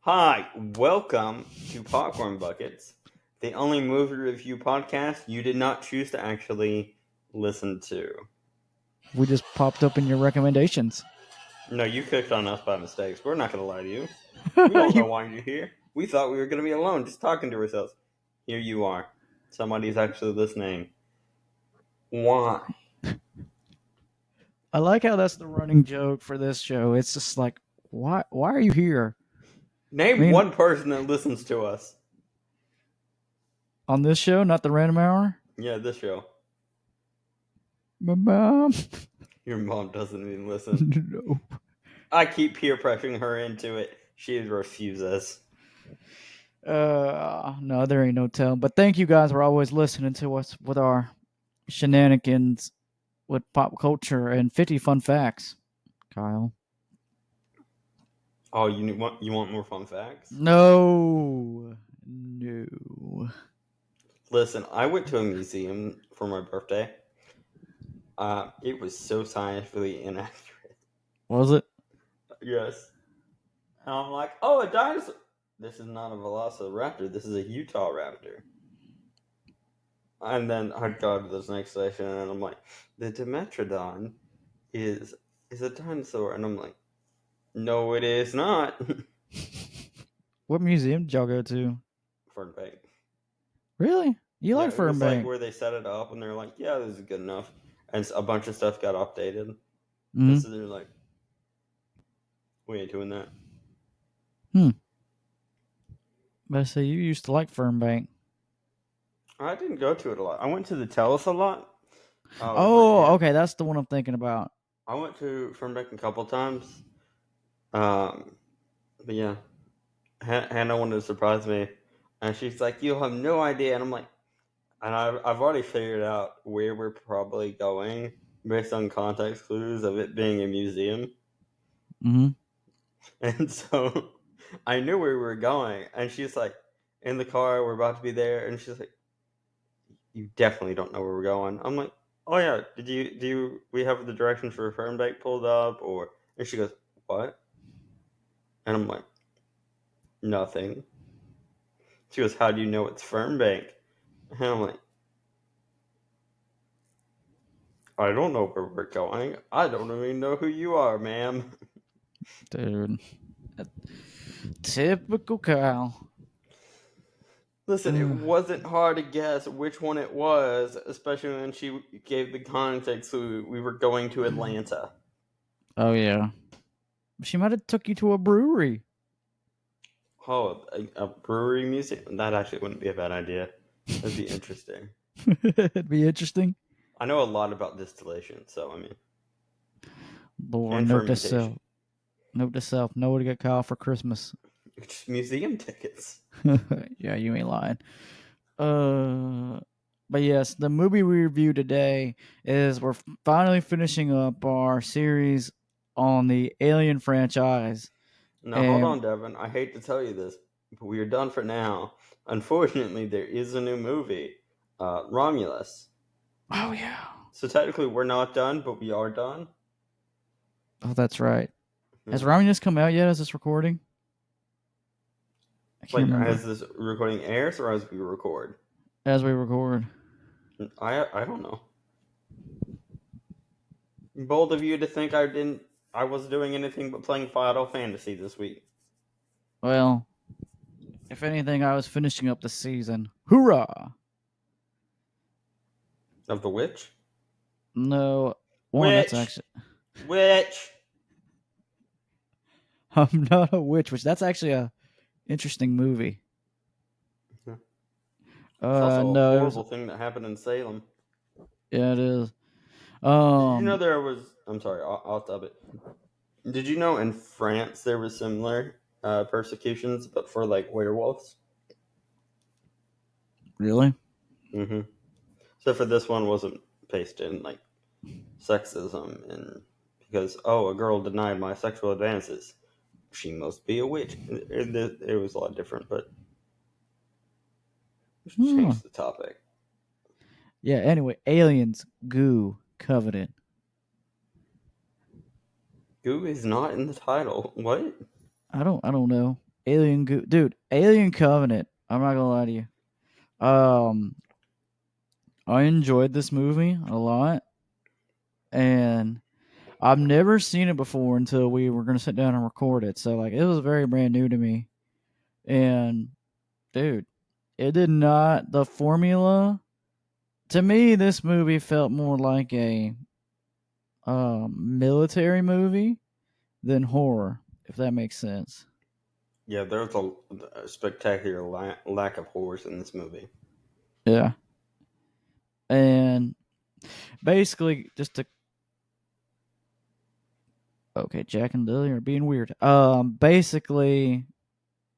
Hi, welcome to Popcorn Buckets, the only movie review podcast you did not choose to actually listen to. We just popped up in your recommendations. No, you clicked on us by mistake. We're not going to lie to you. We don't know why you're here. We thought we were going to be alone, just talking to ourselves. Here you are. Somebody's actually listening. Why? I like how that's the running joke for this show. It's just like, why are you here? I Name mean, one person that listens to us. on this show, not the random hour? Yeah, this show. My mom. Your mom doesn't even listen. No. I keep peer pressuring her into it. She refuses. No, there ain't no telling. But thank you guys for always listening to us with our shenanigans with pop culture and 50 fun facts, Kyle. Oh, you want more fun facts? No. Listen, I went to a museum for my birthday. It was so scientifically inaccurate. Was it? Yes. And I'm like, oh, a dinosaur. This is not a velociraptor. This is a Utah raptor. And then I go to this next station, and I'm like, the Dimetrodon is a dinosaur. And I'm like, no, it is not. What museum did y'all go to? Fernbank. Really? You like Yeah, it was like Fernbank? where they set it up, and they're like, yeah, this is good enough. And a bunch of stuff got updated. And Mm-hmm. so they're like, we ain't doing that. But I say you used to like Fernbank. I didn't go to it a lot. I went to the Tellus a lot. With my Oh, aunt. okay, that's the one I'm thinking about. I went to Fernbeck a couple times. But yeah, Hannah wanted to surprise me, and she's like, "You'll have no idea," and I'm like, and I've already figured out where we're probably going based on context clues of it being a museum, Mm-hmm. and so I knew where we were going, and she's like, in the car, we're about to be there, and she's like, "You definitely don't know where we're going." I'm like, "Oh yeah, we have the directions for Fernbeck pulled up?" Or and she goes, "What?" And I'm like, "Nothing." She goes, "How do you know it's Fernbank?" And I'm like, "I don't know where we're going. I don't even know who you are, ma'am." Dude. Typical Kyle. Listen, it wasn't hard to guess which one it was, especially when she gave the context so we were going to Atlanta. Oh yeah. She might have took you to a brewery. Oh, a brewery museum? That actually wouldn't be a bad idea. That'd be interesting. It'd be interesting. I know a lot about distillation, so I mean, Lord, and note to fermentation. self. Note to self. Know what to get Kyle for Christmas. It's museum tickets. Yeah, you ain't lying. But yes, the movie we review today is we're finally finishing up our series on the Alien franchise. Now, hold And on, Devin. I hate to tell you this, but we are done for now. Unfortunately, there is a new movie, Romulus. oh yeah. So technically, we're not done, but we are done. Oh, that's right. Has Yeah. Romulus come out yet as this recording? I can't Like, remember. as this recording airs or as we record? As we record. I don't know. Bold of you to think I was doing anything but playing Final Fantasy this week. Well, if anything, I was finishing up the season. Hoorah! Of the Witch? No, one, that's Witch! actually. Witch! I'm not a witch, which that's actually a interesting movie. It's also a No, it was. horrible thing that happened in Salem. Yeah, it is. Did you know Um, there was? I'm sorry, I'll stop it. Did you know in France there was similar persecutions, but for like werewolves? really? Mm-hmm. So for this one wasn't based in like sexism and because a girl denied my sexual advances, she must be a witch. It was a lot different, but we should Hmm. change the topic. Yeah. Anyway, Aliens, Goo, Covenant. Goo is not in the title. What? I don't know. Dude, Alien Covenant. I'm not gonna lie to you. Um, I enjoyed this movie a lot, and I've never seen it before until we were gonna sit down and record it. So like, it was very brand new to me. And dude, it did not. The formula to me, this movie felt more like a military movie than horror, if that makes sense. Yeah, there's a spectacular lack of horrors in this movie. Yeah, and basically, just to okay, Jack and Lily are being weird. Basically,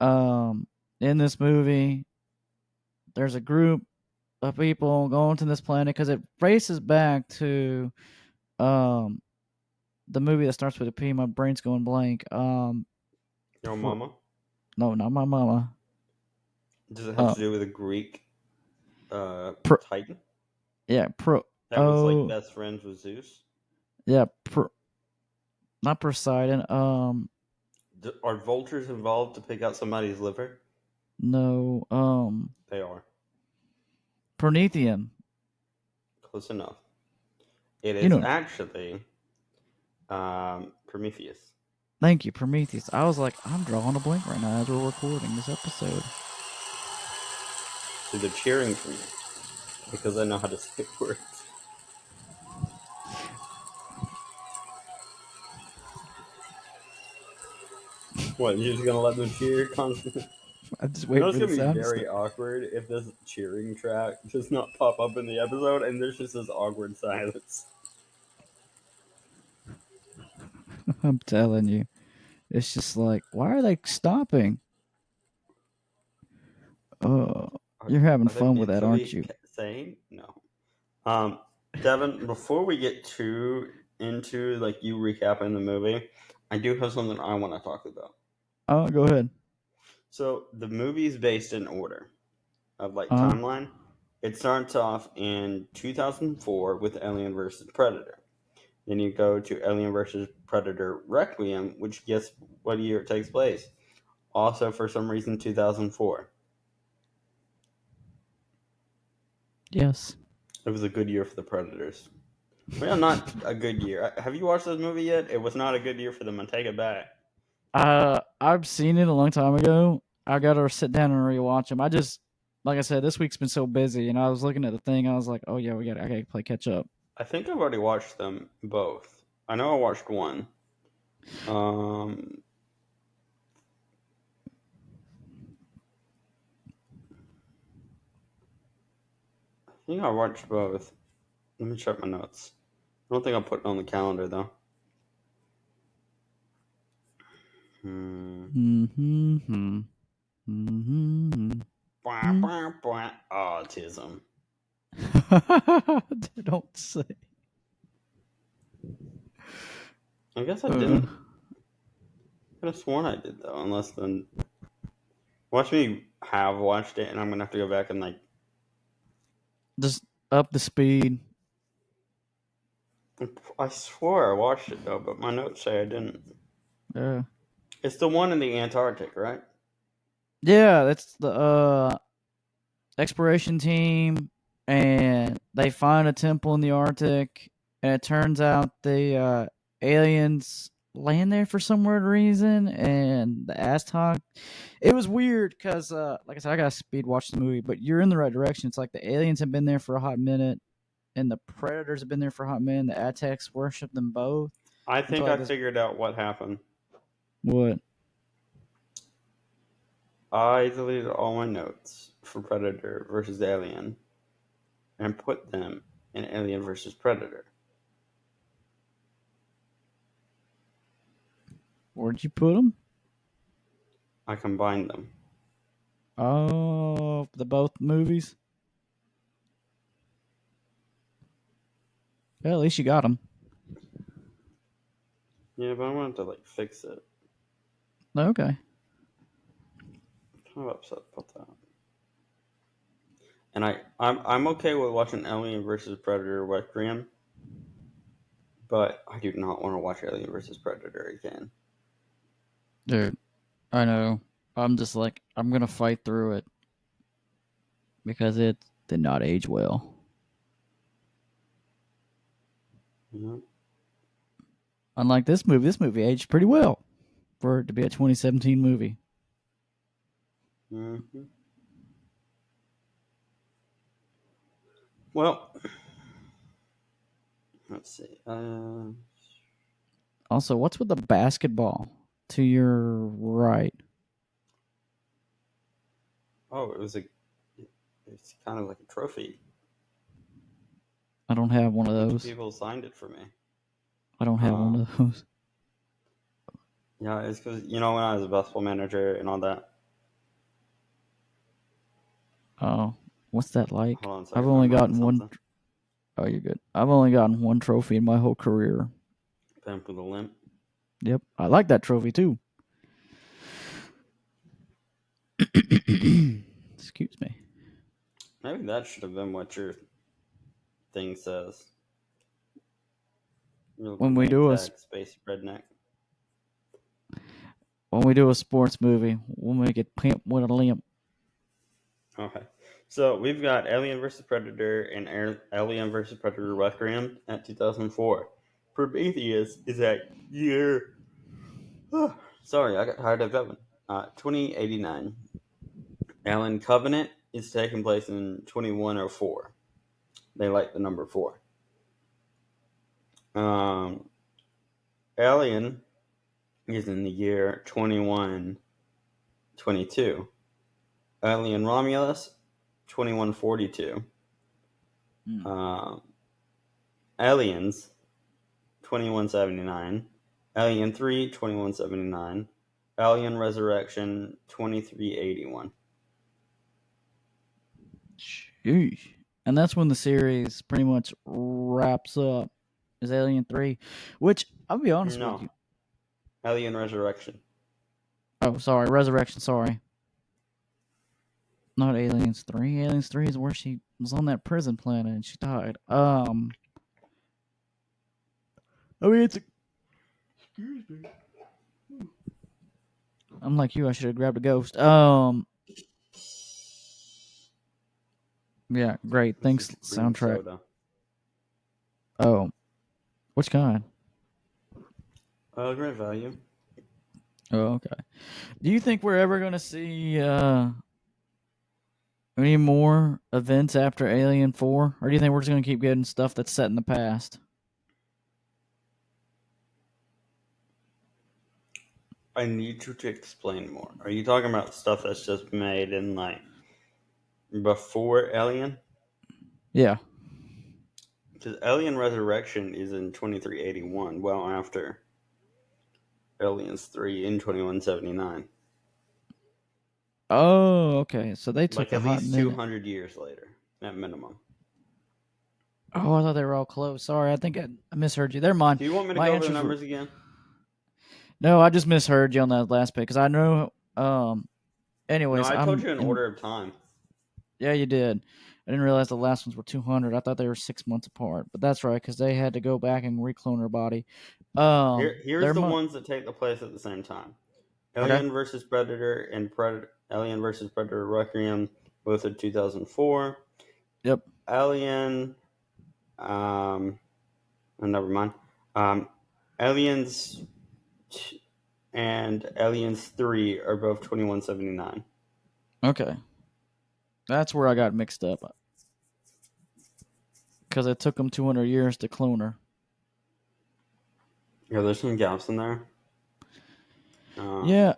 um, in this movie, there's a group of people going to this planet because it races back to um the movie that starts with a P. My brain's going blank. Your Pr- mama? no, not my mama. Does it have Uh, to do with a Greek pr- Titan yeah, that was like oh, best friends with Zeus? yeah, not Poseidon. Are vultures involved to pick out somebody's liver? No, They are. Promethean. Close enough. It You is know, actually Prometheus. thank you, Prometheus. I was like, I'm drawing a blank right now as we're recording this episode. So they're cheering for me because I know how to say words. What, you're just gonna let them cheer constantly? I'm just You know waiting it's for the gonna be sound to very start. awkward if this cheering track does not pop up in the episode and there's just this awkward silence. I'm telling you, it's just like, why are they stopping? Oh, Are, you're having are they fun with being that, so aren't you? insane? No. Devin, before we get too into like you recapping the movie, I do have something I want to talk about. Oh, go ahead. So the movie is based in order of like Uh, timeline. It starts off in 2004 with Alien versus Predator. Then you go to Alien versus Predator Requiem, which guess what year it takes place? Also, for some reason, 2004. yes. It was a good year for the Predators. Well, not a good year. Have you watched this movie yet? It was not a good year for them. I take it back. I've seen it a long time ago. I got to sit down and rewatch them. I just, like I said, this week's been so busy, and I was looking at the thing. I was like, oh yeah, I gotta play catch up. I think I've already watched them both. I know I watched one. Um, I think I watched both. Let me check my notes. I don't think I'll put it on the calendar though. Hmm. Mm-hmm. Mm-hmm. Blah, blah, blah. Autism. Don't say. I guess I Uh, didn't. I could have sworn I did though, unless then. Watch me have watched it, and I'm gonna have to go back and like. just up the speed. I swore I watched it though, but my notes say I didn't. Uh, It's the one in the Antarctic, right? yeah, that's the exploration team, and they find a temple in the Arctic, and it turns out the aliens land there for some weird reason, and the Aztec. It was weird because, like I said, I got to speed watch the movie, but you're in the right direction. It's like the aliens have been there for a hot minute, and the predators have been there for a hot minute. The Aztecs worship them both I until think like I this. figured out what happened. What? I deleted all my notes for Predator versus Alien and put them in Alien versus Predator. Where'd you put them? I combined them. Oh, the both movies. Well, at least you got them. Yeah, but I wanted to like fix it. Okay. I'm kind of upset about that. And I'm okay with watching Alien versus Predator Requiem, but I do not want to watch Alien versus Predator again. Dude, I know. I'm just like, I'm gonna fight through it because it did not age well. Yeah. Unlike this movie aged pretty well for it to be a 2017 movie. Hmm. Well, let's see. Also, what's with the basketball to your right? Oh, it's kind of like a trophy. I don't have one A of bunch of those. people signed it for me. I don't have one Um, of those. yeah, it's because when I was a basketball manager and all that. Oh, what's that like? Hold on a I've second, only I'm writing gotten one. something. Oh, you're good. I've only gotten one trophy in my whole career. Pen for the limp. Yep, I like that trophy too. Excuse me. Maybe that should have been what your thing says. Your little When we name do a tag, space redneck. when we do a sports movie, we'll make it pimp with a limp. Okay. So we've got Alien vs. Predator and Alien vs. Predator Requiem at 2004. Prometheus is at year. Sorry, I got tired of Devin. 2089. Alien Covenant is taking place in 2104. They like the number 4. Um, Alien is in the year 2122. Alien Romulus, 2142. Mm. Um, Aliens, 2179. Alien 3, 2179. Alien Resurrection, 2381. Sheesh. And that's when the series pretty much wraps up. Is Alien 3, which I'll be honest with No, you. Alien Resurrection. Oh, sorry, Resurrection. Sorry, not Aliens 3. Aliens 3 is where she was on that prison planet and she died. I mean, it's. Excuse me. I'm like you. I should have grabbed a ghost. Yeah, great. This is Thanks, cream soundtrack. soda. Oh, which kind? Great value. Oh, okay. Do you think we're ever gonna see any more events after Alien 4, or do you think we're just gonna keep getting stuff that's set in the past? I need you to explain more. Are you talking about stuff that's just made in like before Alien? Yeah. Because Alien Resurrection is in 2381, well after Aliens 3 in 2179. Oh, okay. So they took Like a at hot least minute. 200 years later, at minimum. Oh, I thought they were all close. Sorry, I think I misheard you. They're mine. Do you want me to My go over the answers were numbers again? no. I just misheard you on that last bit because I know. No, Anyways, I told I'm you in in. order of time. Yeah, you did. I didn't realize the last ones were 200. I thought they were 6 months apart, but that's right because they had to go back and reclone her body. Here's They're the ones that take the place at the same time. okay. Alien versus Predator and Alien versus Predator Requiem, both in 2004. Yep. Alien, never mind. Um, Aliens and Aliens 3 are both 2179. Okay. That's where I got mixed up because it took them 200 years to clone her. Yeah, there's some gaps in there. Um, Yeah.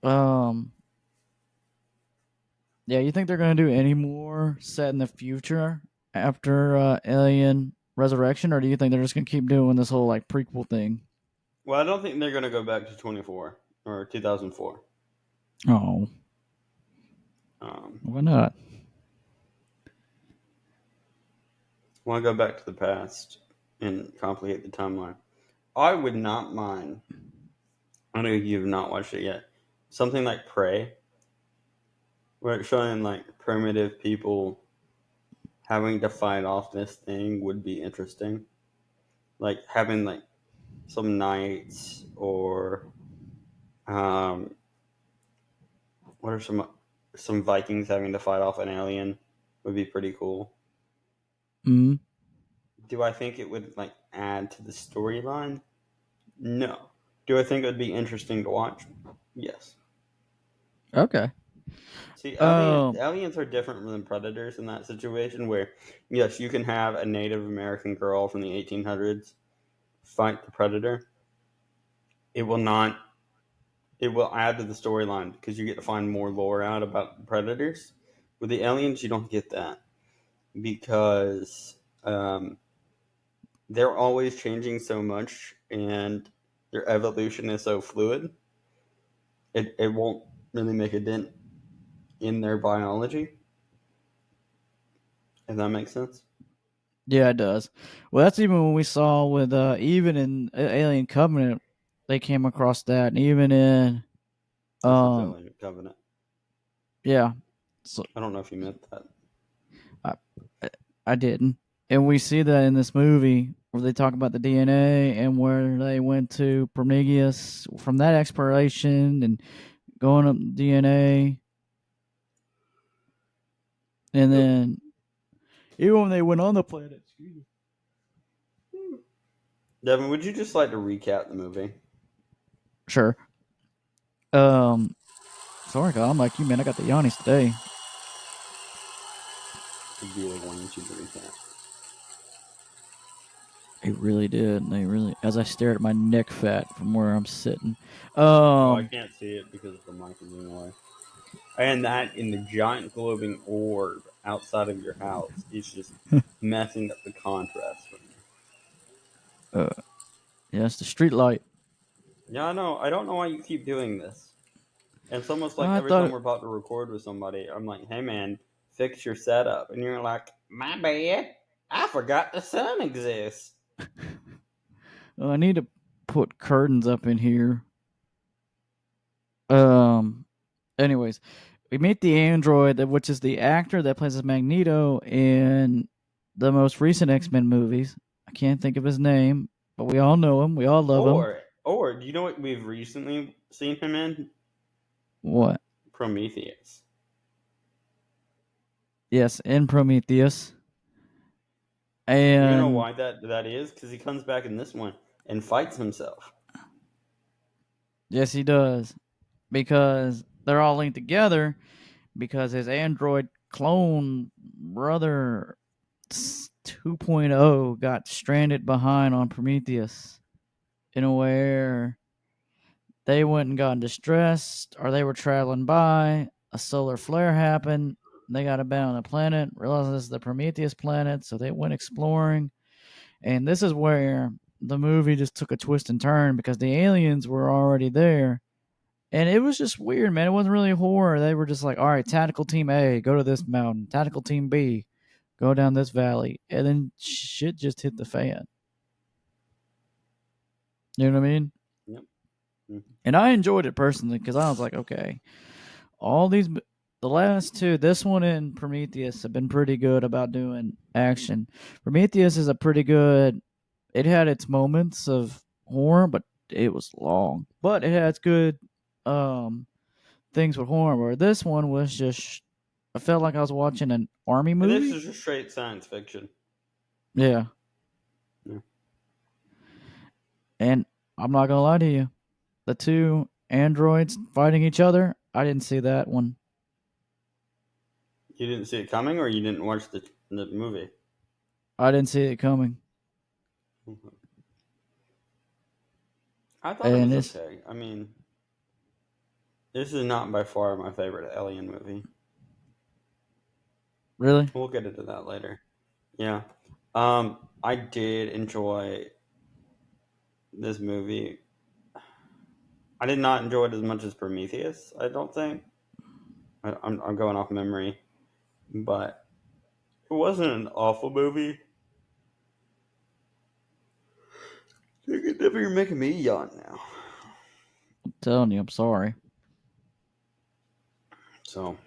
Um. Yeah. You think they're gonna do any more set in the future after Alien Resurrection, or do you think they're just gonna keep doing this whole like prequel thing? well, I don't think they're going to go back to 24 or 2004. Oh, Um, why not? want to go back to the past and complicate the timeline. I would not mind. I know you've not watched it yet. Something like Prey, where it's showing like primitive people having to fight off this thing would be interesting. Like having like some knights or or some Vikings having to fight off an alien would be pretty cool. Mm. Do I think it would like add to the storyline? No. Do I think it would be interesting to watch? Yes. Okay. See, Um. aliens are different than predators in that situation. Where yes, you can have a Native American girl from the 1800s fight the predator. It will not. It will add to the storyline because you get to find more lore out about the predators. With the aliens, you don't get that because they're always changing so much and their evolution is so fluid. It won't really make a dent in their biology, if that makes sense. Yeah, it does. Well, that's even when we saw with even in Alien Covenant, they came across that, and even in This is um, Alien Covenant. yeah. So I don't know if you meant that. I, I didn't, and we see that in this movie where they talk about the DNA and where they went to Prometheus from that exploration and going up DNA, and Yep. then even when they went on the planet. Excuse me. Devin, would you just like to recap the movie? Sure. Um. Sorry, God, I'm like you, man. I got the Yannis today. I'd really wanted you to recap. It really did. They really, as I stared at my neck fat from where I'm sitting. Oh, I Um, can't see it because the mic is in the way. And that in the giant glowing orb outside of your house is just messing up the contrast for me. uh, yeah, it's the street light. Yeah, I know. I don't know why you keep doing this. And it's almost like I every thought time it, we're about to record with somebody, I'm like, hey man, fix your setup. And you're like, my bad. I forgot the sun exists. I need to put curtains up in here. Um, anyways, we meet the android, which is the actor that plays as Magneto in the most recent X Men movies. I can't think of his name, but we all know him. We all love him. Or, do you know what we've recently seen him in? What? Prometheus. Yes, in Prometheus. You know And why that is? Because he comes back in this one and fights himself. yes, he does. Because they're all linked together because his android clone brother 2.0 got stranded behind on Prometheus in a where they went and got distressed or they were traveling by, a solar flare happened, they got abandoned on the planet, realized this is the Prometheus planet, so they went exploring. And this is where the movie just took a twist and turn because the aliens were already there. And it was just weird, man. It wasn't really horror. They were just like, all right, tactical team A, go to this mountain. Tactical team B, go down this valley. And then shit just hit the fan. You know what I mean? Yep. Mhm. And I enjoyed it personally because I was like, okay, all these, the last two, this one and Prometheus have been pretty good about doing action. Prometheus is a pretty good, it had its moments of horror, but it was long. But it had good um things with horror. Where this one was just, I felt like I was watching an army And this movie. is just straight science fiction. Yeah, Yeah. and I'm not gonna lie to you, the two androids fighting each other, I didn't see that one. You didn't see it coming, or you didn't watch the movie. I didn't see it coming, Mhm. I thought it and was it's okay. I mean, this is not by far my favorite Alien movie. really, We'll get into that later. Yeah. I did enjoy this movie. I did not enjoy it as much as Prometheus. I don't think. I'm going off memory, but it wasn't an awful movie. You're making me yawn now. I'm telling you, I'm sorry. So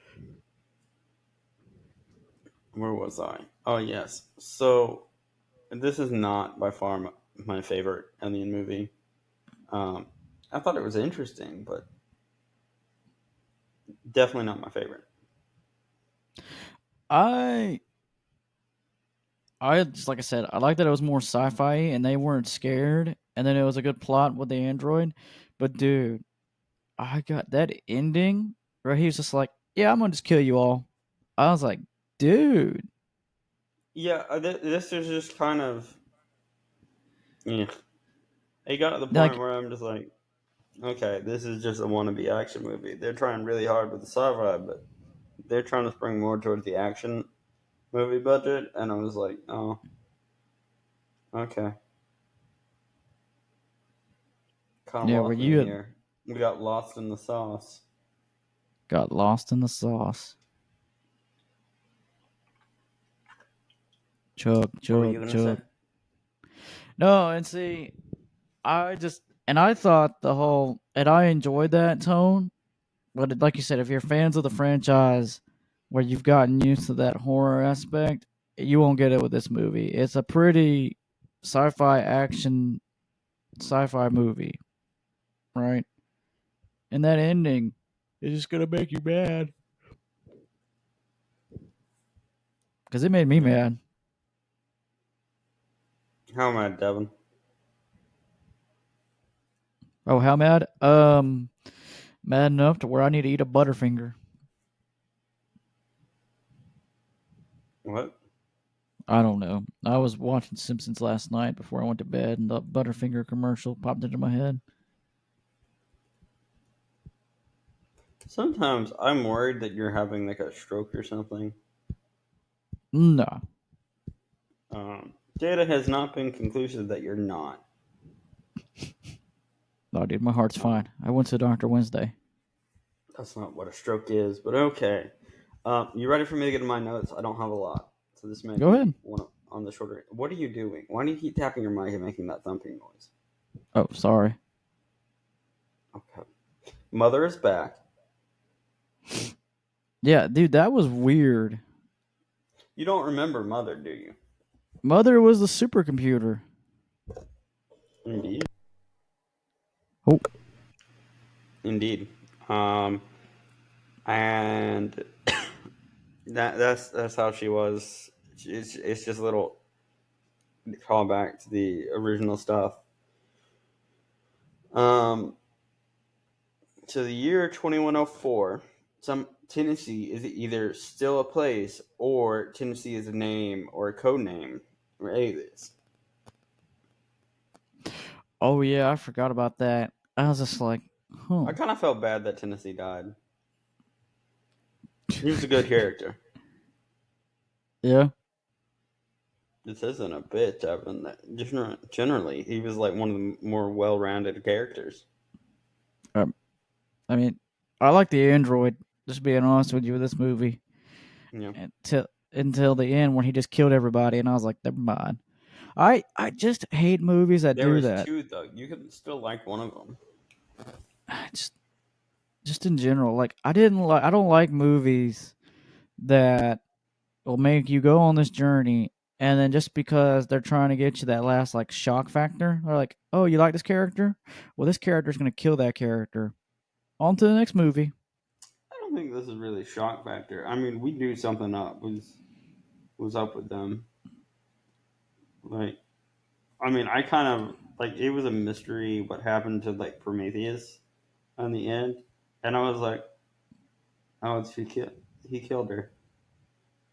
where was I? Oh yes. So this is not by far my favorite Alien movie. Um, I thought it was interesting, but Definitely not my favorite. I I just like I said, I like that it was more sci-fi and they weren't scared, and then it was a good plot with the android. But dude, I got that ending where he was just like, "Yeah, I'm gonna just kill you all." I was like, "Dude, Yeah, this is just kind of yeah. It got to the point like, where I'm just like, okay, this is just a wannabe action movie. They're trying really hard with the sci-fi, but they're trying to spring more towards the action movie budget, and I was like, oh, okay, kind of yeah, where lost me you had here. We got lost in the sauce. got lost in the sauce." Chug, What were you chug, gonna say? chug. No, and see, I just and I thought the whole and I enjoyed that tone. But like you said, if you're fans of the franchise, where you've gotten used to that horror aspect, you won't get it with this movie. It's a pretty sci-fi action sci-fi movie, right? And that ending is just gonna make you mad because it made me Hmm. mad. How am I, Devin? Oh, how mad? Mad enough to where I need to eat a Butterfinger. What? I don't know. I was watching Simpsons last night before I went to bed, and the Butterfinger commercial popped into my head. Sometimes I'm worried that you're having like a stroke or something. No, Data has not been conclusive that you're not. no, dude, my heart's Um, fine. I went to the doctor Wednesday. that's not what a stroke is, but okay. You ready for me to get in my notes? I don't have a lot, so this may Go be ahead. one on the shorter. What are you doing? Why do you keep tapping your mic and making that thumping noise? Oh, sorry. Okay. Mother is back. Yeah, dude, that was weird. You don't remember Mother, do you? Mother was the supercomputer. Indeed. Oh, Indeed. Um, and that's how she was. It's just a little callback to the original stuff. Um, so the year 2104, some Tennessee is either still a place or Tennessee is a name or a code name or alias. oh yeah, I forgot about that. I was just like, huh. I kind of felt bad that Tennessee died. He was a good character. Yeah. This isn't a bitch, Evan. Generally, he was like one of the more well-rounded characters. Um, I mean, I like the android. Just being honest with you, with this movie, Yeah, until the end when he just killed everybody, and I was like, never mind. I just hate movies that there do was that. two though. You could still like one of them. Just just in general, like I don't like movies that will make you go on this journey, and then just because they're trying to get you that last like shock factor, they're like, "Oh, you like this character? Well, this character's going to kill that character." On to the next movie. I don't think this is really shock factor. I mean, we knew something up was up with them. Like, I mean, I kind of like it was a mystery what happened to like Prometheus on the end, and I was like, oh, he killed her,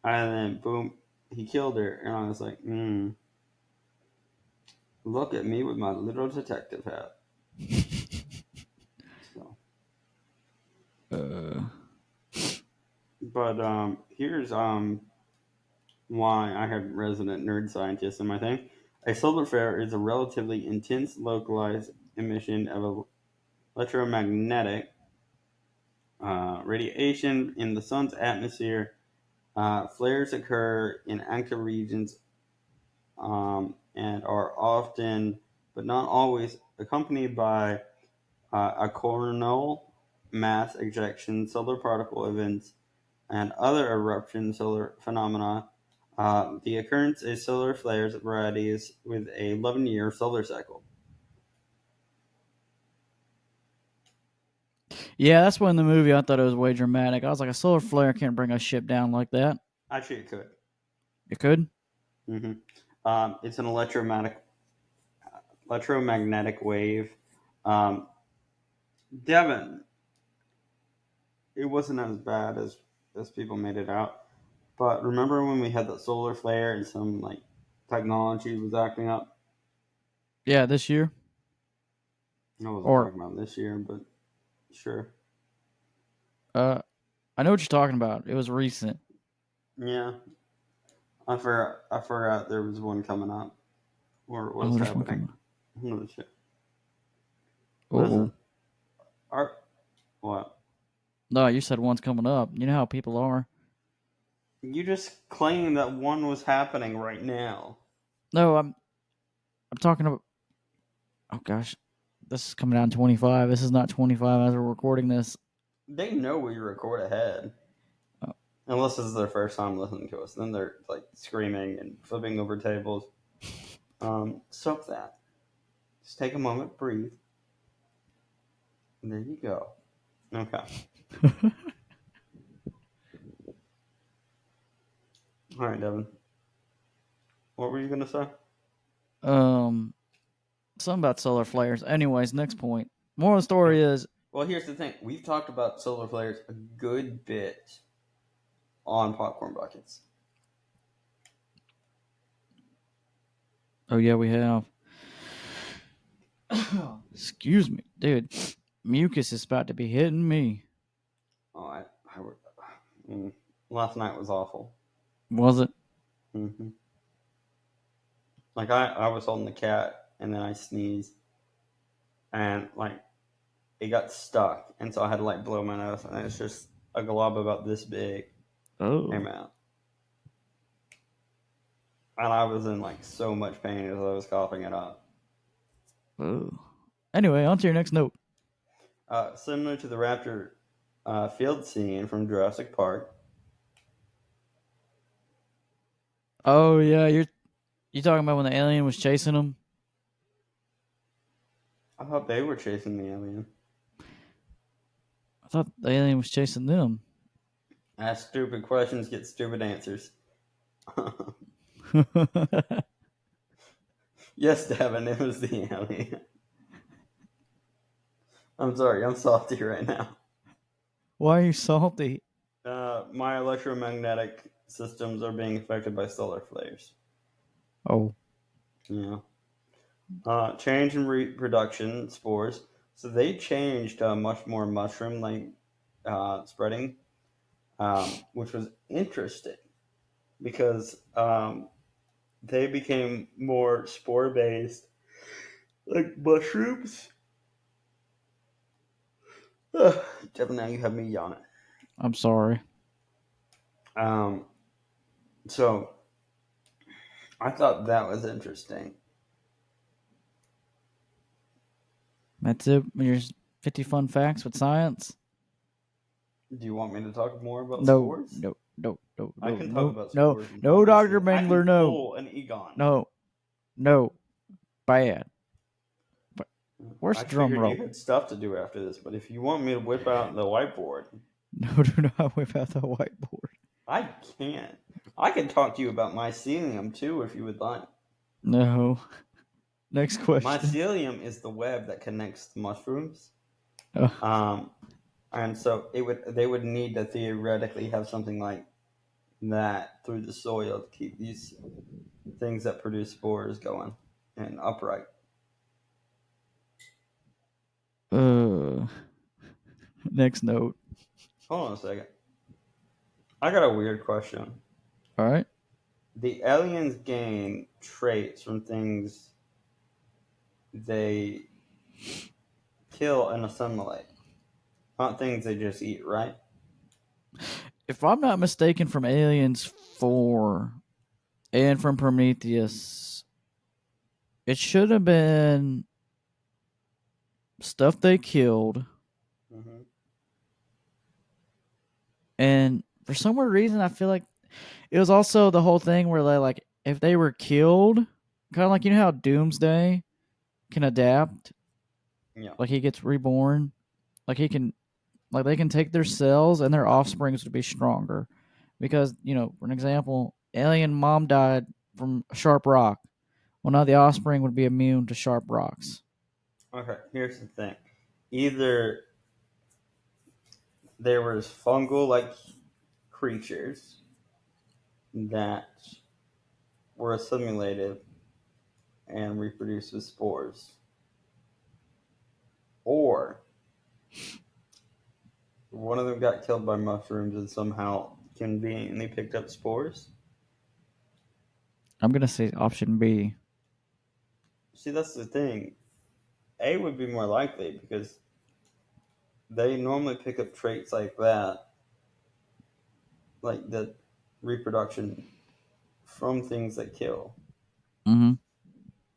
and then boom, he killed her, and I was like, look at me with my little detective hat. So, Uh, but here's why I have resident nerd scientist in my thing. A solar flare is a relatively intense localized emission of electromagnetic radiation in the sun's atmosphere. Flares occur in active regions and are often, but not always, accompanied by a coronal mass ejection, solar particle events, and other eruption solar phenomena. The occurrence of solar flares varies with a 11-year solar cycle. Yeah, that's when in the movie I thought it was way dramatic. I was like, a solar flare can't bring a ship down like that. Actually, it could. It could. hmm it's an electromagnetic wave. Um, Devin, it wasn't as bad as people made it out. But remember when we had that solar flare and some like technology was acting up? Yeah, this year. I wasn't Or talking about this year, but sure. uh, I know what you're talking about. It was recent. Yeah, I forgot there was one coming up or it was Oh, there's one happening. coming. Holy shit! Oh, Listen, our what? no, you said one's coming up. You know how people are. You just claimed that one was happening right now. No, I'm talking about. Oh gosh, this is coming out in 25. This is not 25 as we're recording this. They know we record ahead. Oh, Unless this is their first time listening to us. Then they're like screaming and flipping over tables. Stop that. Just take a moment, breathe. And there you go. Okay. All right, Devin. What were you going to say? um, something about solar flares. Anyways, next point. Moral of the story is, Well, here's the thing. We've talked about solar flares a good bit on popcorn buckets. oh yeah, we have. Excuse me, dude. Mucus is about to be hitting me. Oh, mm, last night was awful. Was it? hmm Like I was holding the cat and then I sneezed and like it got stuck and so I had to like blow my nose and it's just a glob about this big came Oh, out. And I was in like so much pain as I was coughing it up. oh. Anyway, on to your next note. Similar to the raptor field scene from Jurassic Park. Oh yeah, you talking about when the alien was chasing him? I thought they were chasing the alien. I thought the alien was chasing them. Ask stupid questions, get stupid answers. Yes, Devin, it was the alien. I'm sorry, I'm salty right now. Why are you salty? My electromagnetic systems are being affected by solar flares. Oh, Yeah. Change in reproduction spores. So they changed much more mushroom like spreading, which was interesting because they became more spore based, like mushrooms. Devin, now you have me yawning. I'm sorry. Um, so I thought that was interesting. That's it. Your 50 fun facts with science. Do you want me to talk more about No, spores? no, no, no, I no, can talk no, about no, spores no, endlessly. Doctor I can Mangler, no, pull an Egon. no, no, bad. But where's I the drum figured you roll? had stuff to do after this, but if you want me to whip out the whiteboard, No, do not whip out the whiteboard. I can. I can talk to you about mycelium too if you would like. No. Next question. Mycelium is the web that connects the mushrooms. Oh, Um, and so they would need to theoretically have something like that through the soil to keep these things that produce spores going and upright. uh, next note. Hold on a second. I got a weird question. All right. The aliens gain traits from things they kill and assimilate, not things they just eat, right? If I'm not mistaken, from Aliens 4 and from Prometheus, it should have been stuff they killed. Mm-hmm. And for some weird reason, I feel like it was also the whole thing where they like, if they were killed, kind of like, you know how Doomsday can adapt? Yeah. Like he gets reborn. Like he can. Like they can take their cells and their offsprings to be stronger. Because, for an example, alien mom died from a sharp rock. Well, now the offspring would be immune to sharp rocks. Okay, here's the thing. Either there was fungal like creatures that were assimilated and reproduced with spores, or one of them got killed by mushrooms and somehow conveniently picked up spores. I'm going to say option B. See, that's the thing. A would be more likely because they normally pick up traits like that, like the reproduction from things that kill. Mm-hmm.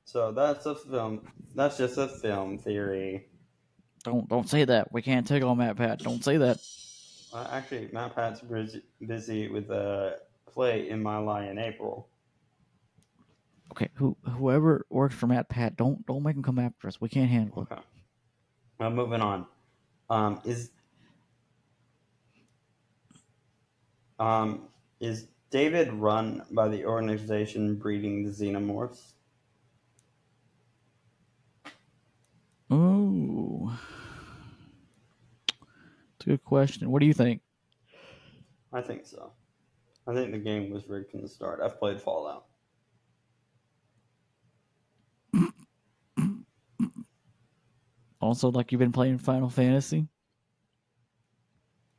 So that's a film. That's just a film theory. Don't say that. We can't take on Matt Pat. Don't say that. Actually, Matt Pat's busy with a play in My Lie in April. Okay, whoever works for Matt Pat, don't make him come after us. We can't handle it. Okay. Moving on. Um, is is David run by the organization breeding the xenomorphs? Ooh, it's a good question. What do you think? I think so. I think the game was rigged from the start. I've played Fallout. Also, like you've been playing Final Fantasy.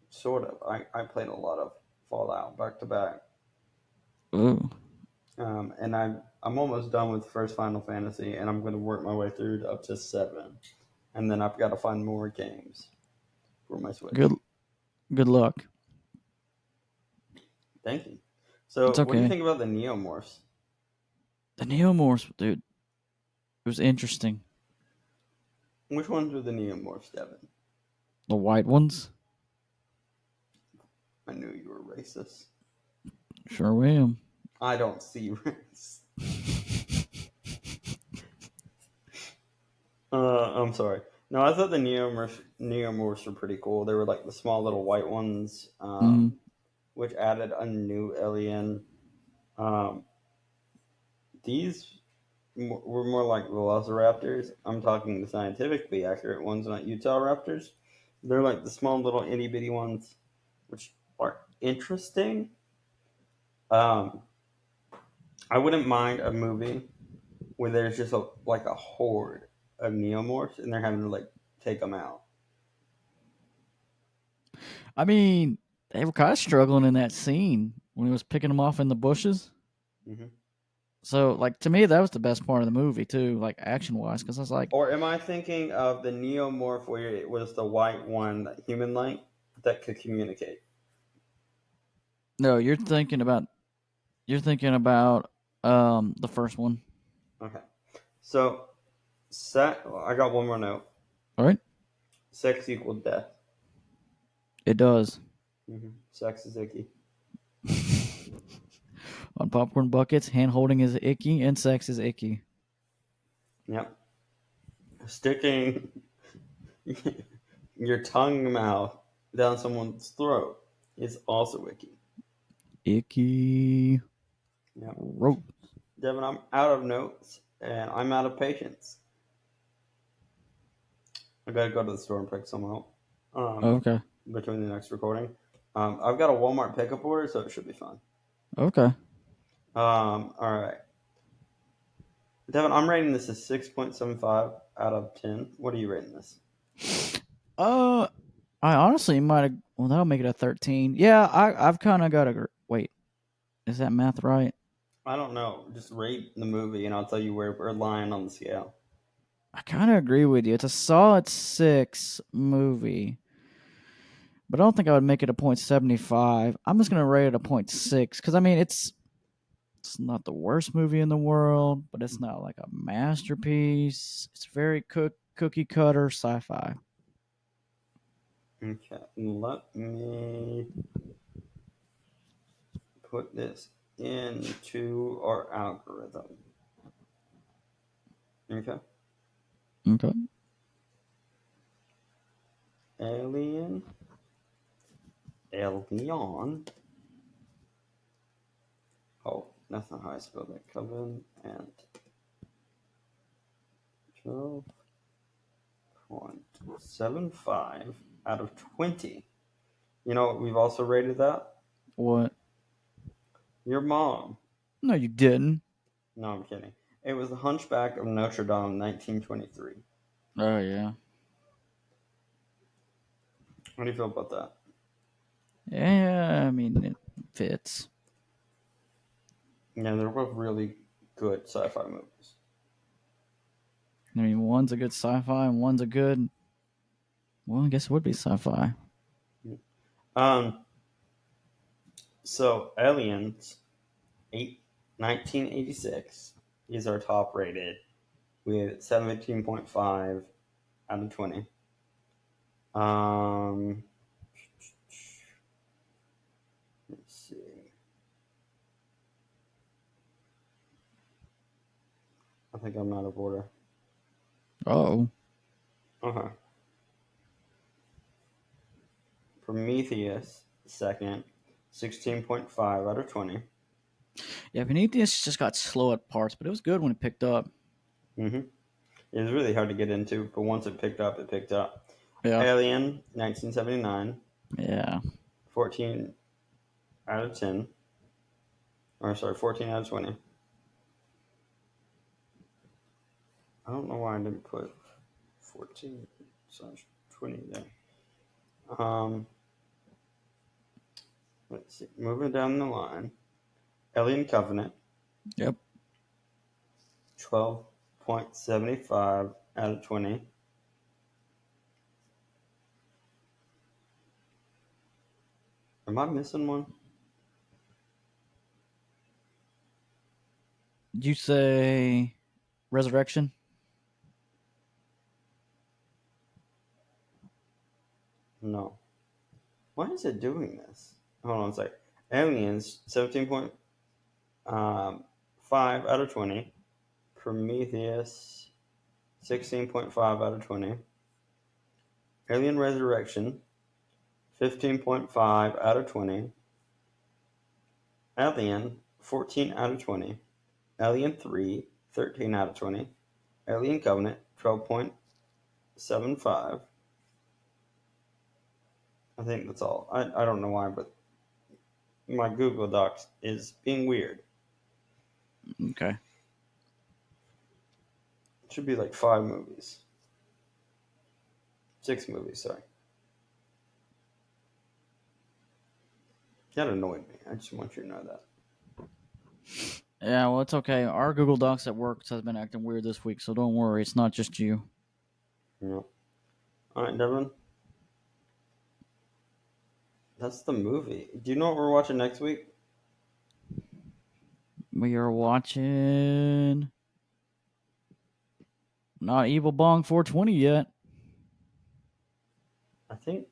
Sort of. I played a lot of Fallout back to back. Ooh, And I'm almost done with the first Final Fantasy, and I'm going to work my way through to up to 7. And then I've got to find more games for my good Switch. good luck. Thank you. It's So, what do you okay. think about the Neomorphs? The Neomorphs, dude. It was interesting. Which ones were the Neomorphs, Devin? The white ones. I knew you were racist. Sure am. I don't see race. I'm sorry. No, I thought the Neomorphs were pretty cool. They were like the small little white ones, Mm, which added a new alien. Um, these were more like velociraptors. I'm talking the scientifically accurate ones, not Utah raptors. They're like the small little itty bitty ones, which are interesting. Um, I wouldn't mind a movie where there's just like a horde of neomorphs and they're having to like take them out. I mean, they were kind of struggling in that scene when he was picking them off in the bushes. Hmm. So, like to me, that was the best part of the movie too, like action wise, because I was like, Or am I thinking of the neomorph where it was the white one, human like, that could communicate? no, you're thinking about the first one. Okay. So, I got one more note. All right, Sex equals death. it does. Sex is icky. On popcorn buckets, hand holding is icky, and sex is icky. Yep. Sticking your tongue mouth down someone's throat is also icky. Icky. Yep. Rope. Devin, I'm out of notes and I'm out of patience. I gotta go to the store and pick some up Okay. between the next recording. I've got a Walmart pickup order, so it should be fun. Okay. All right. Devin, I'm rating this as 6.75 out of 10. What are you rating this? Uh, I honestly might have. Well, that'll make it a 13. Yeah, I've kind of got a. Wait, is that math right? I don't know. Just rate the movie and I'll tell you where we're lying on the scale. I kind of agree with you. It's a solid 6 movie, but I don't think I would make it a 0.75. I'm just gonna rate it a 0.6 because I mean it's not the worst movie in the world, but it's not like a masterpiece. It's very cookie cutter sci-fi. Okay, let me put this into our algorithm. Okay. Okay. Alien. Alien. Oh, that's not how I spelled it. Coven and 12.75 out of 20. You know what we've also rated that? What? Your mom. No, you didn't. No, I'm kidding. It was The Hunchback of Notre Dame, 1923. Oh yeah. How do you feel about that? Yeah, I mean it fits. Yeah, they're both really good sci-fi movies. I mean, one's a good sci-fi and one's a good. Well, I guess it would be sci-fi. Um, so Aliens, 1986 is our top rated with 17.5 out of 20. Um, let's see. I think I'm out of order. Oh, Okay. Prometheus, second, 16.5 out of 20. yeah. Prometheus just got slow at parts, but it was good when it picked up. Mm-hmm. It was really hard to get into, but once it picked up, it picked up. Yeah, Alien, 1979, yeah. 14 out of 10. Or, sorry, 14 out of 20. I don't know why I didn't put 14 slash 20 there. Um, let's see. Moving down the line. Alien Covenant, Yep. 12.75 out of 20. Am I missing one? Did you say Resurrection? No. Why is it doing this? Hold on a sec. Aliens, 17.5 out of 20. Prometheus, 16.5 out of 20. Alien Resurrection, 15.5 out of 20. Alien, 14 out of 20. Alien 3, 13 out of 20. Alien Covenant, 12.75. I think that's all. I don't know why, but my Google Docs is being weird. Okay. It should be like 5 movies. 6 movies, sorry. That annoyed me. I just want you to know that. Yeah, well, it's okay. Our Google Docs at work has been acting weird this week, so don't worry. It's not just you. Yeah. All right, Devin. That's the movie. Do you know what we're watching next week? We are watching not Evil Bong 420 yet. I think.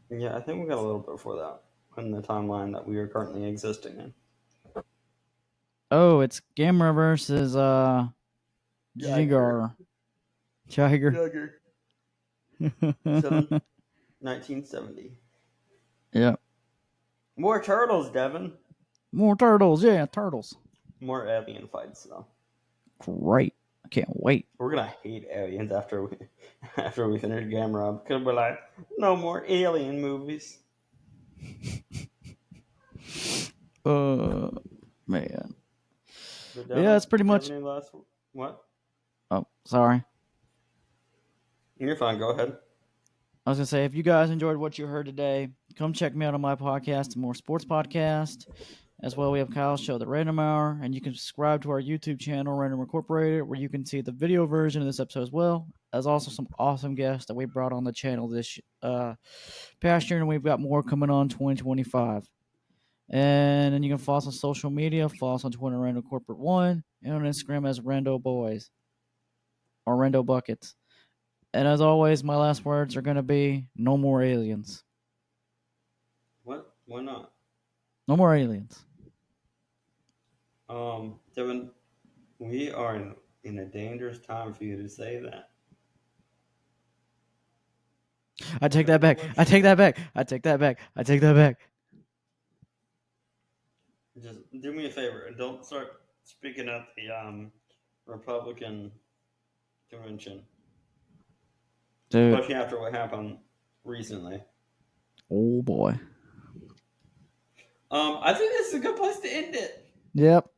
Yeah, I think we got a little bit before that in the timeline that we are currently existing in. Oh, it's Gamera versus Jiger. Jiger. Jiger. Jiger. 7, 1970. Yep. More turtles, Devin. More turtles. Yeah, turtles. More alien fights, though. Great. I can't wait. We're gonna hate aliens after we after we finish Gamera because we're like, no more alien movies. Uh, man. But Yeah, Devin, that's pretty do you have much. any last what? Oh, sorry. You're fine. Go ahead. I was gonna say, if you guys enjoyed what you heard today, come check me out on my podcast, More Sports Podcast. As well, we have Kyle's show, The Random Hour, and you can subscribe to our YouTube channel, Random Incorporated, where you can see the video version of this episode as well. As also some awesome guests that we brought on the channel this past year, and we've got more coming on 2025. And then you can follow us on social media. Follow us on Twitter, Random Corporate One, and on Instagram as Rando Boys or Rando Buckets. And as always, my last words are going to be no more aliens. What? Why not? No more aliens. Devin, we are in a dangerous time for you to say that. I take that Okay, back. I take that question. back. I take that back. I take that back. Just do me a favor and don't start speaking at the Republican convention, Dude. especially after what happened recently. Oh boy. I think this is a good place to end it. Yep.